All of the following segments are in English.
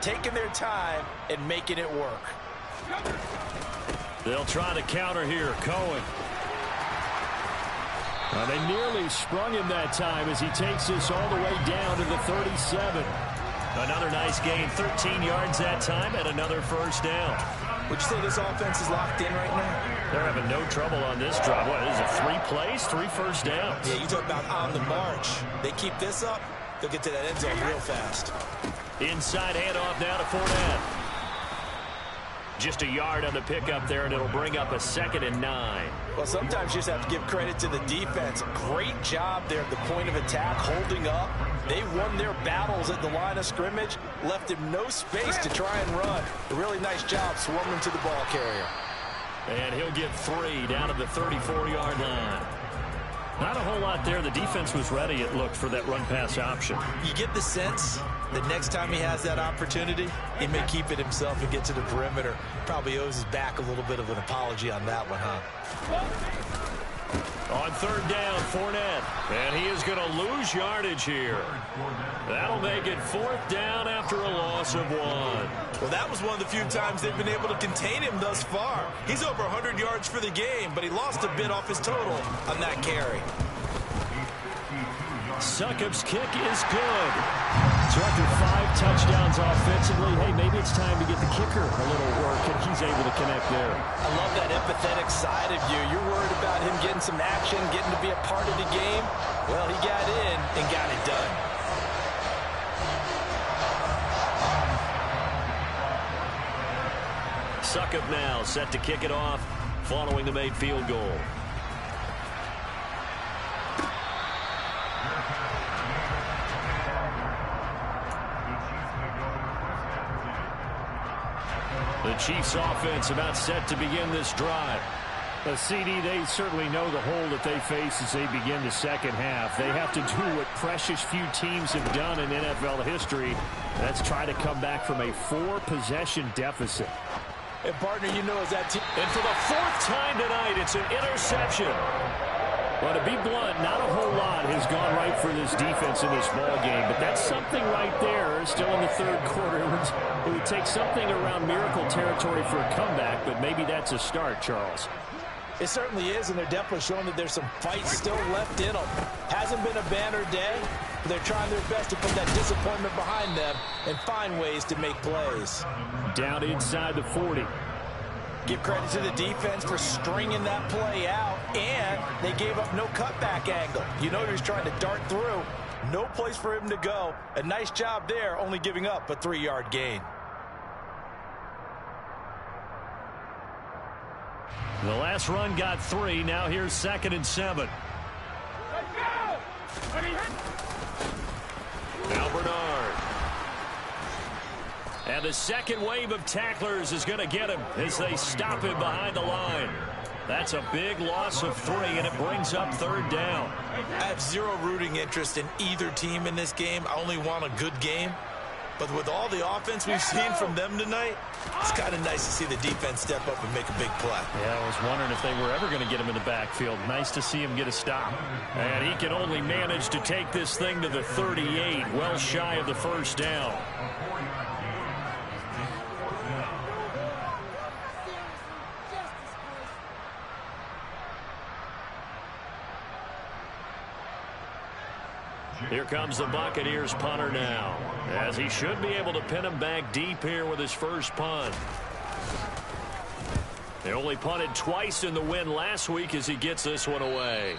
taking their time and making it work. They'll try to counter here. Cohen. They nearly sprung him that time as he takes this all the way down to the 37. Another nice gain, 13 yards that time, and another first down. Would you say this offense is locked in right now? They're having no trouble on this drive. What is it, 3 plays, 3 first downs? Yeah, you talk about on the march. They keep this up, they'll get to that end zone real fast. Inside handoff now to Fournette. Just a yard on the pickup there, and it'll bring up a 2nd and 9. Well, sometimes you just have to give credit to the defense. Great job there at the point of attack, holding up. They won their battles at the line of scrimmage, left him no space to try and run. A really nice job swarming to the ball carrier. And he'll get 3 down to the 34-yard line. Not a whole lot there. The defense was ready, it looked, for that run-pass option. You get the sense that next time he has that opportunity, he may keep it himself and get to the perimeter. Probably owes his back a little bit of an apology on that one, huh? On 3rd down, Fournette. And he is going to lose yardage here. That'll make it 4th down after a loss of 1. Well, that was one of the few times they've been able to contain him thus far. He's over 100 yards for the game, but he lost a bit off his total on that carry. Succop's kick is good. So after 5 touchdowns offensively, hey, maybe it's time to get the kicker a little work, and he's able to connect there. I love that empathetic side of you. You're worried about him getting some action, getting to be a part of the game. Well, he got in and got it done. Succop now set to kick it off following the made field goal. The Chiefs offense about set to begin this drive. The CD, they certainly know the hole that they face as they begin the second half. They have to do what precious few teams have done in NFL history. That's try to come back from a 4-possession deficit. And partner, you know, as that team. And for the 4th time tonight, it's an interception. Well, to be blunt, not a whole lot has gone right for this defense in this ball game, but that's something right there. Still in the 3rd quarter, it would take something around miracle territory for a comeback, but maybe that's a start, Charles. It certainly is, and they're definitely showing that there's some fight still left in them. Hasn't been a banner day, but they're trying their best to put that disappointment behind them and find ways to make plays. Down inside the 40. Give credit to the defense for stringing that play out, and they gave up no cutback angle. You know he was trying to dart through. No place for him to go. A nice job there, only giving up a 3-yard gain. The last run got 3. Now here's 2nd and 7. Now Bernard. And the second wave of tacklers is going to get him as they stop him behind the line. That's a big loss of 3, and it brings up 3rd down. I have zero rooting interest in either team in this game. I only want a good game. But with all the offense we've seen from them tonight, it's kind of nice to see the defense step up and make a big play. Yeah, I was wondering if they were ever going to get him in the backfield. Nice to see him get a stop. And he can only manage to take this thing to the 38, well shy of the 1st down. Here comes the Buccaneers punter now, as he should be able to pin him back deep here with his first punt. They only punted twice in the win last week as he gets this one away.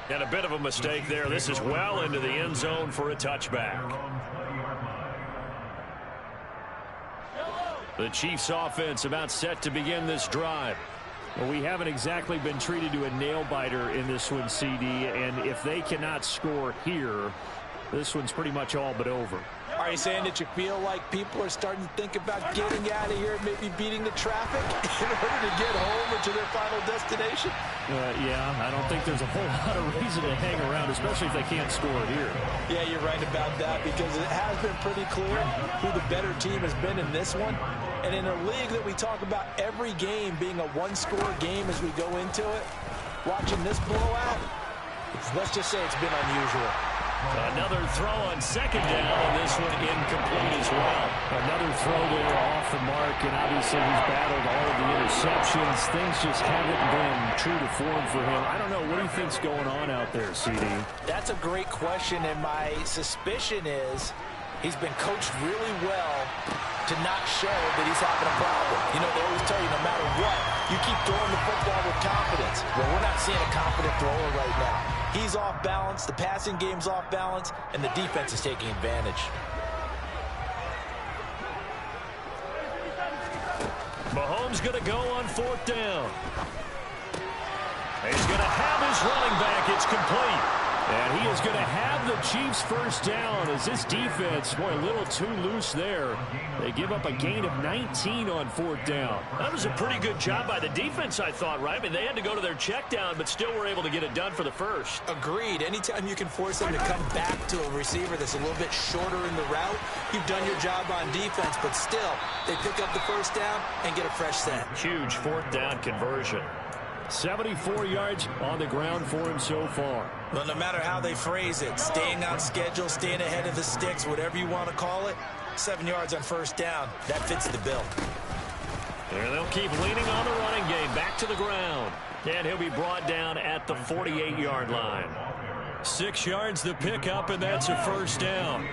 And a bit of a mistake there. This is well into the end zone for a touchback. The Chiefs offense about set to begin this drive. Well, we haven't exactly been treated to a nail-biter in this one, CD, and if they cannot score here, this one's pretty much all but over. Are you saying that you feel like people are starting to think about getting out of here, maybe beating the traffic in order to get home or to their final destination? Yeah, I don't think there's a whole lot of reason to hang around, especially if they can't score here. Yeah, you're right about that, because it has been pretty clear who the better team has been in this one. And in a league that we talk about every game being a one-score game as we go into it, watching this blowout, let's just say it's been unusual. Another throw on 2nd down, and this one incomplete as well. Another throw there off the mark, and obviously he's battled all of the interceptions. Things just haven't been true to form for him. I don't know. What do you think's going on out there, CD? That's a great question, and my suspicion is he's been coached really well to not show that he's having a problem. You know, they always tell you no matter what, you keep throwing the football with confidence. Well, we're not seeing a confident thrower right now. He's off balance, the passing game's off balance, and the defense is taking advantage. Mahomes going to go on 4th down. He's going to have his running back. It's complete. And he is going to have the Chiefs first down as this defense, boy, a little too loose there. They give up a gain of 19 on 4th down. That was a pretty good job by the defense, I thought, right? I mean, they had to go to their check down, but still were able to get it done for the first. Agreed. Anytime you can force them to come back to a receiver that's a little bit shorter in the route, you've done your job on defense, but still, they pick up the first down and get a fresh set. Huge 4th down conversion. 74 yards on the ground for him so far. Well, no matter how they phrase it, staying on schedule, staying ahead of the sticks, whatever you want to call it, 7 yards on first down, that fits the bill. And they'll keep leaning on the running game, back to the ground. And he'll be brought down at the 48-yard line. 6 yards the pickup, and that's a first down.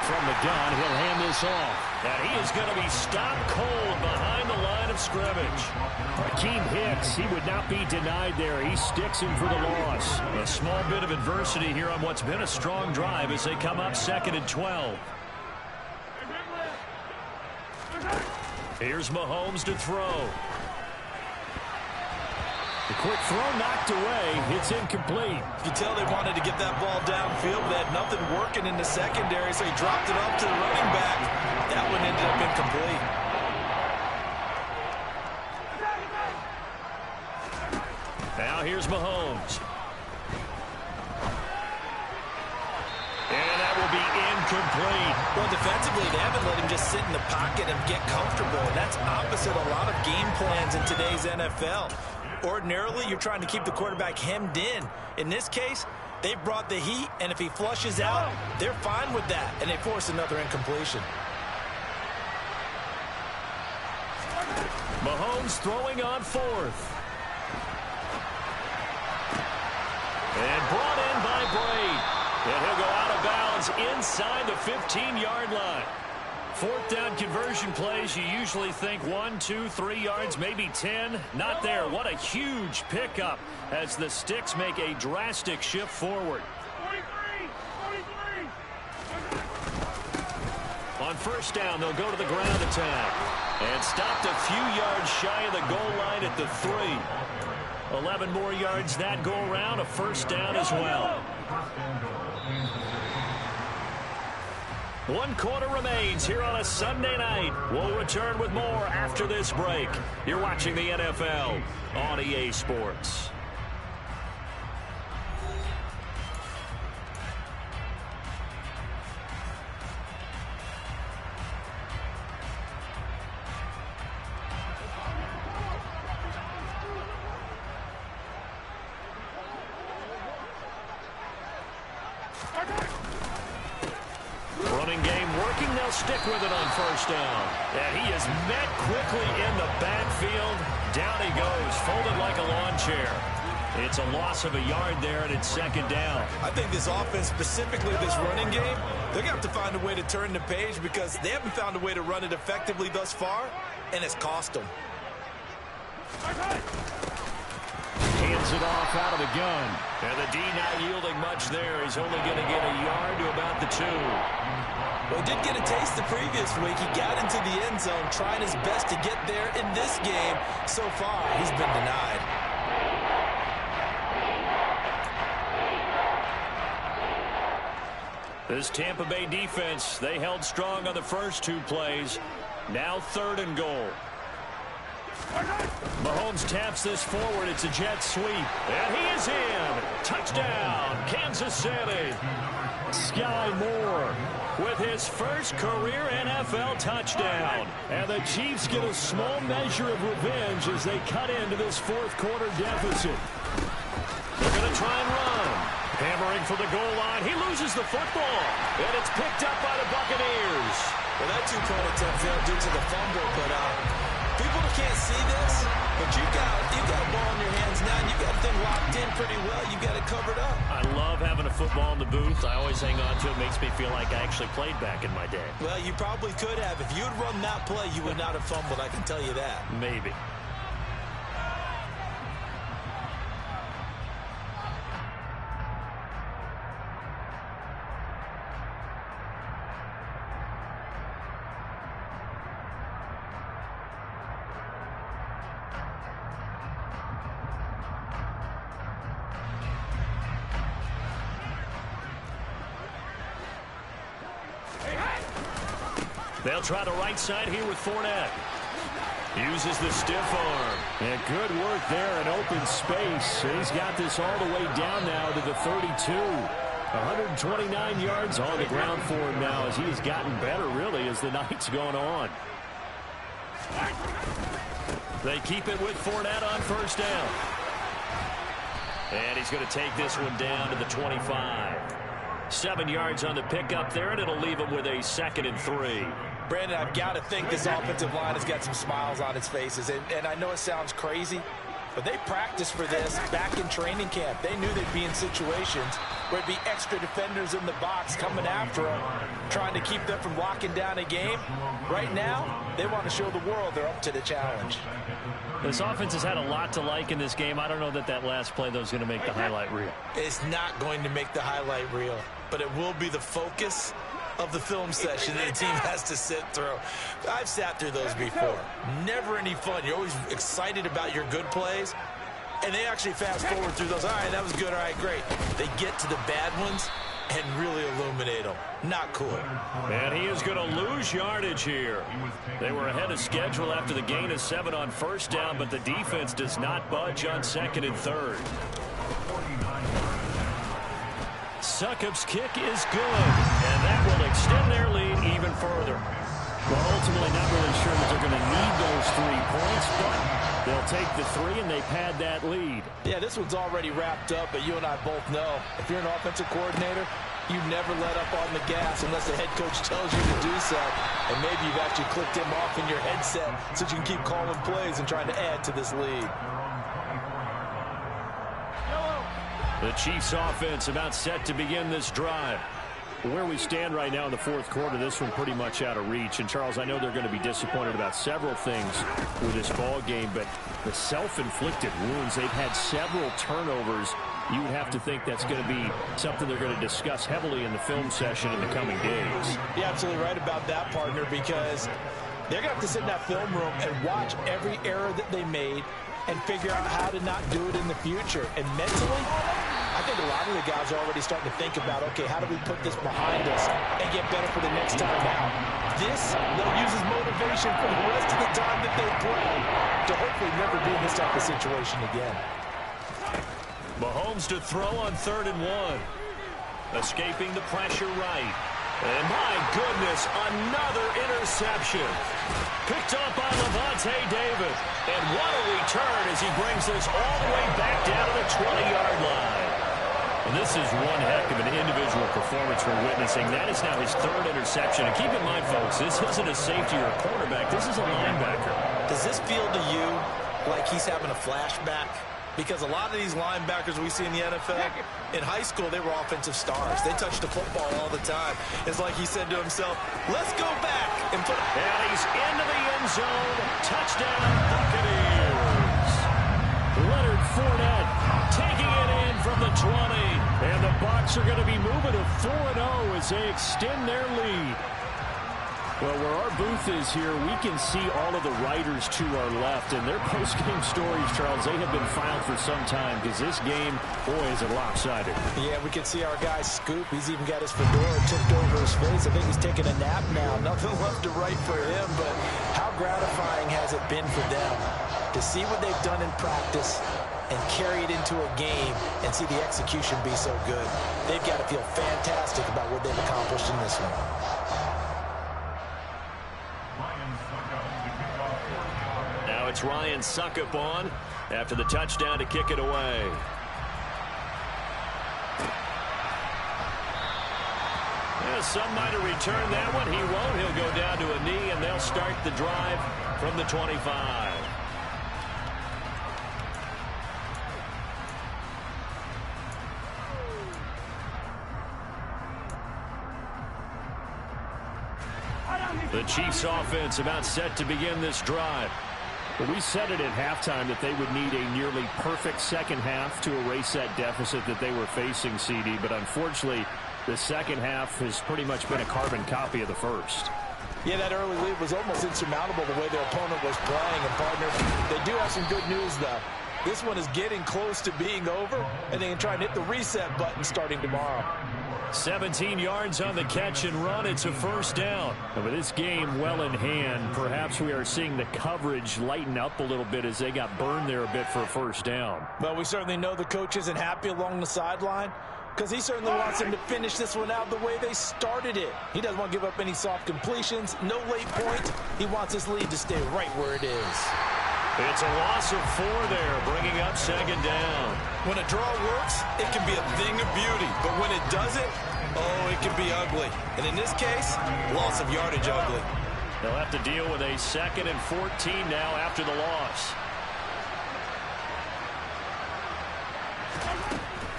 From the gun, he'll hand this off. And he is going to be stopped cold behind the line of scrimmage. Akeem Hicks, he would not be denied there. He sticks him for the loss. A small bit of adversity here on what's been a strong drive as they come up 2nd and 12. Here's Mahomes to throw. The quick throw knocked away. It's incomplete. You tell they wanted to get that ball downfield, but they had nothing working in the secondary, so he dropped it off to the running back. That one ended up incomplete. Now here's Mahomes. And that will be incomplete. Well, defensively, they haven't let him just sit in the pocket and get comfortable, and that's opposite a lot of game plans in today's NFL. Ordinarily, you're trying to keep the quarterback hemmed in. In this case, they brought the heat, and if he flushes out, they're fine with that, and they force another incompletion. Mahomes throwing on 4th. And brought in by Braid. And he'll go out of bounds inside the 15-yard line. 4th down conversion plays, you usually think 1, 2, 3 yards, maybe 10. Not there. What a huge pickup as the Sticks make a drastic shift forward. 43. On first down, they'll go to the ground attack. And stopped a few yards shy of the goal line at the 3. 11 more yards that go around, a first down as well. 1 quarter remains here on a Sunday night. We'll return with more after this break. You're watching the NFL on EA Sports. Running game working. They'll stick with it on first down. And he is met quickly in the backfield. Down he goes, folded like a lawn chair. It's a loss of a yard there, and it's 2nd down. I think this offense, specifically this running game, they're going to have to find a way to turn the page because they haven't found a way to run it effectively thus far, and it's cost them. Hands it off out of the gun. And the D not yielding much there. He's only going to get a yard to about the 2. Well, he did get a taste the previous week. He got into the end zone trying his best to get there in this game. So far, he's been denied. This Tampa Bay defense, they held strong on the first 2 plays. Now 3rd and goal. Mahomes taps this forward. It's a jet sweep. And he is in. Touchdown, Kansas City. Sky Moore with his first career NFL touchdown. And the Chiefs get a small measure of revenge as they cut into this 4th quarter deficit. They're going to try and run. Hammering for the goal line. He loses the football. And it's picked up by the Buccaneers. Well, that two-point attempt failed due to the fumble, but people can't see this, but you got a ball in your hands now, and you got the thing locked in pretty well. You got it covered up. I love having a football in the booth. I always hang on to it. Makes me feel like I actually played back in my day. Well, you probably could have. If you'd run that play, you would not have fumbled, I can tell you that. Maybe. They'll try the right side here with Fournette. Uses the stiff arm. And good work there in open space. He's got this all the way down now to the 32. 129 yards on the ground for him now as he has gotten better, really, as the night's gone on. They keep it with Fournette on first down. And he's going to take this one down to the 25. 7 yards on the pickup there, and it'll leave him with a 2nd and 3. Brandon, I've got to think this offensive line has got some smiles on its faces. And I know it sounds crazy, but they practiced for this back in training camp. They knew they'd be in situations where it'd be extra defenders in the box coming after them, trying to keep them from locking down a game. Right now, they want to show the world they're up to the challenge. This offense has had a lot to like in this game. I don't know that last play, though, is going to make the highlight reel. It's not going to make the highlight reel, but it will be the focus of the film session that the team has to sit through. I've sat through those before. Never any fun. You're always excited about your good plays, and they actually fast forward through those. All right, that was good. All right, great. They get to the bad ones and really illuminate them. Not cool. And he is going to lose yardage here. They were ahead of schedule after the gain of 7 on first down, but the defense does not budge on 2nd and 3rd. Succop's kick is good, and that will extend their lead even further. Well, ultimately not really sure that they're going to need those 3 points, but they'll take the 3 and they pad that lead. Yeah, this one's already wrapped up, but you and I both know if you're an offensive coordinator, you never let up on the gas unless the head coach tells you to do so. And maybe you've actually clicked him off in your headset so you can keep calling plays and trying to add to this lead. The Chiefs offense about set to begin this drive. Where we stand right now in the 4th quarter, this one pretty much out of reach. And, Charles, I know they're going to be disappointed about several things with this ball game, but the self-inflicted wounds, they've had several turnovers. You would have to think that's going to be something they're going to discuss heavily in the film session in the coming days. You're absolutely right about that, partner, because they're going to have to sit in that film room and watch every error that they made and figure out how to not do it in the future. And mentally, I think a lot of the guys are already starting to think about, okay, how do we put this behind us and get better for the next time out? This, they'll use as motivation for the rest of the time that they play to hopefully never be in this type of situation again. Mahomes to throw on 3rd and 1. Escaping the pressure right. And my goodness, another interception. Picked up by Levante David. And what a return as he brings this all the way back down to the 20-yard line. And this is one heck of an individual performance we're witnessing. That is now his 3rd interception. And keep in mind, folks, this isn't a safety or a cornerback. This is a linebacker. Does this feel to you like he's having a flashback? Because a lot of these linebackers we see in the NFL, in high school, they were offensive stars. They touched the football all the time. It's like he said to himself, let's go back and put... And he's into the end zone. Touchdown, Buccaneers. Leonard Fournette taking it in from the 20. And the Bucs are going to be moving to 4-0 as they extend their lead. Well, where our booth is here, we can see all of the writers to our left. And their post-game stories, Charles, they have been filed for some time because this game, boy, is it lopsided. Yeah, we can see our guy Scoop. He's even got his fedora tipped over his face. I think he's taking a nap now. Nothing left to write for him, but how gratifying has it been for them to see what they've done in practice and carry it into a game and see the execution be so good. They've got to feel fantastic about what they've accomplished in this one. Now it's Ryan Succop on after the touchdown to kick it away. some might have returned that one. He won't. He'll go down to a knee, and they'll start the drive from the 25. The Chiefs offense about set to begin this drive. Well, we said it at halftime that they would need a nearly perfect second half to erase that deficit that they were facing, CD. But unfortunately, the second half has pretty much been a carbon copy of the first. Yeah, that early lead was almost insurmountable the way their opponent was playing. And, partner, they do have some good news, though. This one is getting close to being over, and they can try and hit the reset button starting tomorrow. 17 yards on the catch and run. It's a first down. And with this game well in hand, perhaps we are seeing the coverage lighten up a little bit as they got burned there a bit for a first down. Well, we certainly know the coach isn't happy along the sideline because he certainly wants them to finish this one out the way they started it. He doesn't want to give up any soft completions, no late points. He wants his lead to stay right where it is. It's a loss of 4 there, bringing up second down. When a draw works, it can be a thing of beauty. But when it doesn't, oh, it can be ugly. And in this case, loss of yardage ugly. They'll have to deal with a 2nd and 14 now after the loss.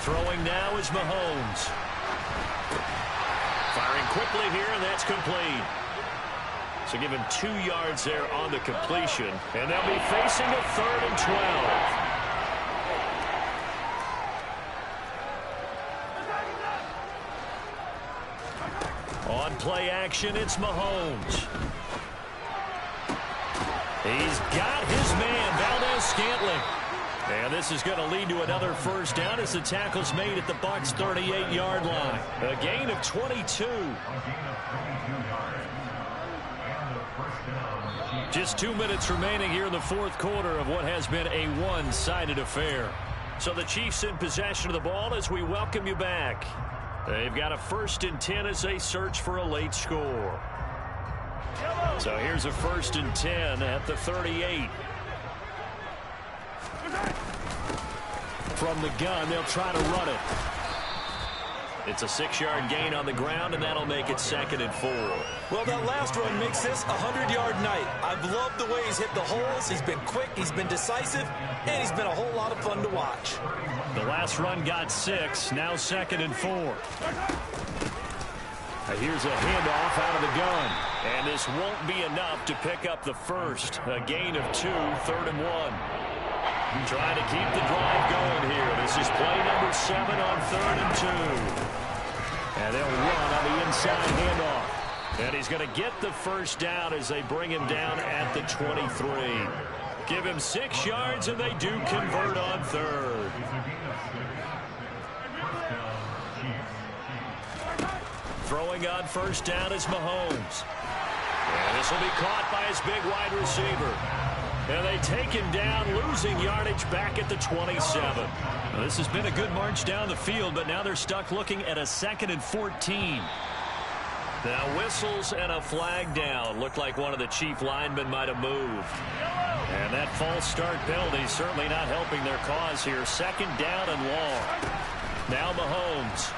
Throwing now is Mahomes. Firing quickly here, and that's complete. So give him 2 yards there on the completion. And they'll be facing a 3rd and 12. On play action, it's Mahomes. He's got his man, Valdez-Scantling. And this is going to lead to another first down as the tackle's made at the Bucs' 38-yard line. A gain of 22. Just 2 minutes remaining here in the fourth quarter of what has been a one-sided affair. So the Chiefs in possession of the ball as we welcome you back. They've got a 1st and 10 as they search for a late score. So here's a 1st and 10 at the 38. From the gun, they'll try to run it. It's a 6-yard gain on the ground, and that'll make it 2nd and 4. Well, that last run makes this a 100-yard night. I've loved the way he's hit the holes. He's been quick, he's been decisive, and he's been a whole lot of fun to watch. The last run got 6, now 2nd and 4. Here's a handoff out of the gun. And this won't be enough to pick up the first. A gain of 2, 3rd and 1. Trying to keep the drive going here. This is play number 7 on 3rd and 2. And they'll run on the inside handoff. And he's going to get the first down as they bring him down at the 23. Give him 6 yards, and they do convert on 3rd. Throwing on first down is Mahomes. And this will be caught by his big wide receiver. And they take him down, losing yardage back at the 27. Well, this has been a good march down the field, but now they're stuck looking at a 2nd and 14. Now whistles and a flag down. Looked like one of the Chief linemen might have moved. And that false start penalty certainly not helping their cause here. 2nd down and long. Now Mahomes.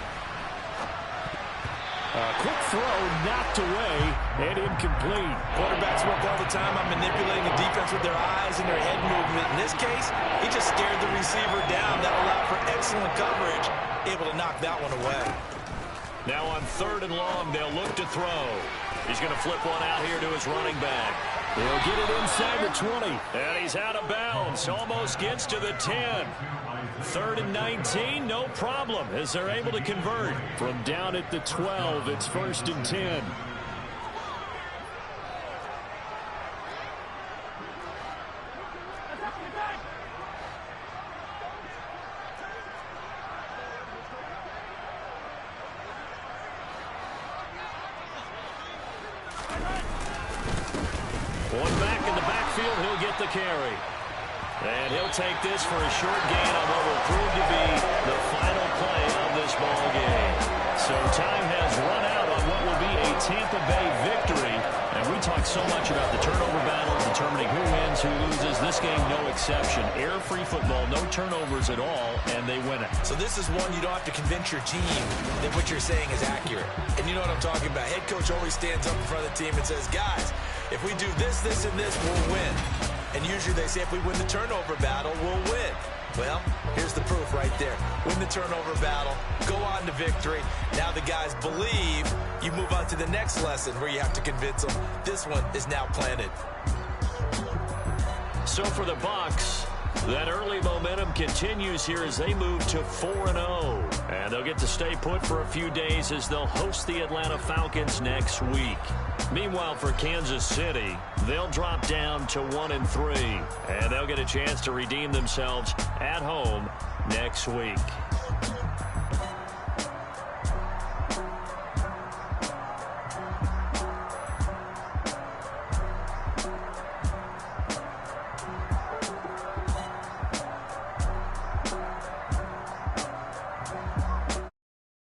Quick throw, knocked away, and incomplete. Quarterbacks work all the time on manipulating the defense with their eyes and their head movement. In this case, he just stared the receiver down. That allowed for excellent coverage, able to knock that one away. Now on 3rd and long, they'll look to throw. He's going to flip one out here to his running back. They'll get it inside the 20. And he's out of bounds. Almost gets to the 10. 3rd and 19, no problem, as they're able to convert. From down at the 12, it's 1st and 10. One back in the backfield, he'll get the carry. And he'll take this for a short gain on what will prove to be the final play of this ball game. So time has run out on what will be a Tampa Bay victory And we talk so much about the turnover battle, determining who wins, who loses. This game, no exception. Error-free football, no turnovers at all, and they win it. So this is one you don't have to convince your team that what you're saying is accurate. And you know what I'm talking about. Head coach always stands up in front of the team and says, guys, if we do this, this, and this, we'll win. And usually they say if we win the turnover battle, we'll win. Well, here's the proof right there. Win the turnover battle, go on to victory. Now the guys believe. You move on to the next lesson where you have to convince them. This one is now planted. So for the Bucs, that early momentum continues here as they move to 4-0. And they'll get to stay put for a few days as they'll host the Atlanta Falcons next week. Meanwhile, for Kansas City, they'll drop down to 1-3. And they'll get a chance to redeem themselves at home next week.